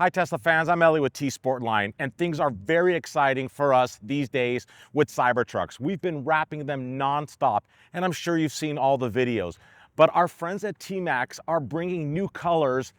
Hi Tesla fans, I'm Ellie with T-sportline, and things are very exciting for us these days with Cybertrucks. We've been wrapping them non-stop, and I'm sure you've seen all the videos. But our friends at TMaxx are bringing new colors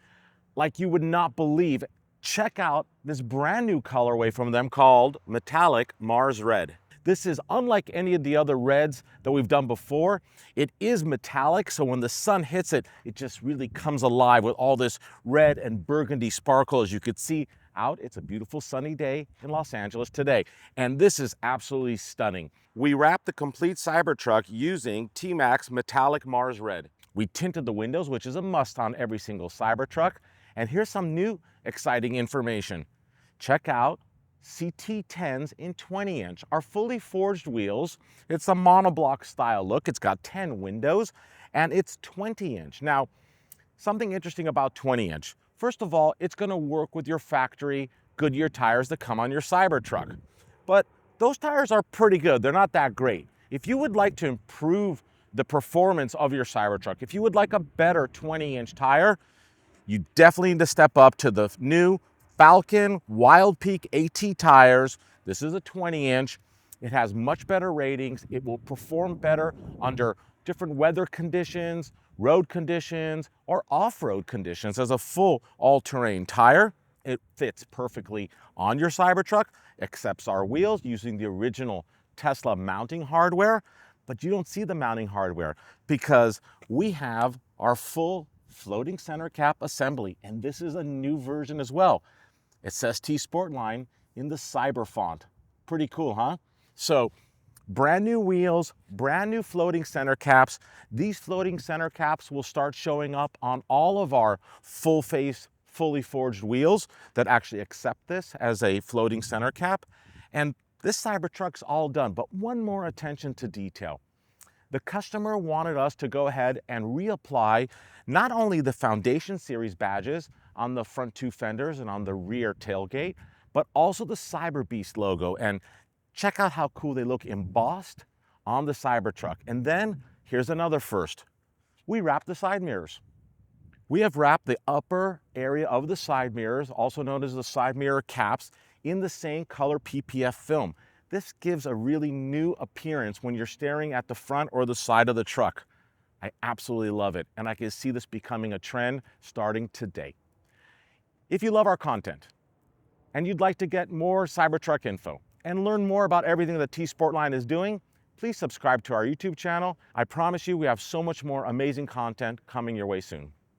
like you would not believe. Check out this brand new colorway from them called Metallic Mars Red. This is unlike any of the other reds that we've done before. It is metallic, so when the sun hits it, it just really comes alive with all this red and burgundy sparkle. As you could see out, it's a beautiful sunny day in Los Angeles today. And this is absolutely stunning. We wrapped the complete Cybertruck using TMaxx Metallic Mars Red. We tinted the windows, which is a must on every single Cybertruck. And here's some new exciting information. Check out CT10s in 20-inch, our fully forged wheels. It's a monoblock style look. It's got 10 windows and it's 20-inch. Now, something interesting about 20-inch. First of all, it's going to work with your factory Goodyear tires that come on your Cybertruck. But those tires are pretty good. They're not that great. If you would like to improve the performance of your Cybertruck, if you would like a better 20-inch tire, you definitely need to step up to the new Falcon Wild Peak AT tires. This is a 20-inch. It has much better ratings. It will perform better under different weather conditions, road conditions, or off-road conditions as a full all-terrain tire. It fits perfectly on your Cybertruck, accepts our wheels using the original Tesla mounting hardware, but you don't see the mounting hardware because we have our full floating center cap assembly, and this is a new version as well. It says T-sportline in the cyber font. Pretty cool, huh? So, brand new wheels, brand new floating center caps. These floating center caps will start showing up on all of our full face, fully forged wheels that actually accept this as a floating center cap. And this Cybertruck's all done, but one more attention to detail. The customer wanted us to go ahead and reapply not only the Foundation Series badges on the front two fenders and on the rear tailgate, but also the Cyber Beast logo. And check out how cool they look embossed on the Cybertruck. And then here's another first. We wrapped the side mirrors. We have wrapped the upper area of the side mirrors, also known as the side mirror caps, in the same color PPF film. This gives a really new appearance when you're staring at the front or the side of the truck. I absolutely love it, and I can see this becoming a trend starting today. If you love our content and you'd like to get more Cybertruck info and learn more about everything that T-sportline is doing, please subscribe to our YouTube channel. I promise you we have so much more amazing content coming your way soon.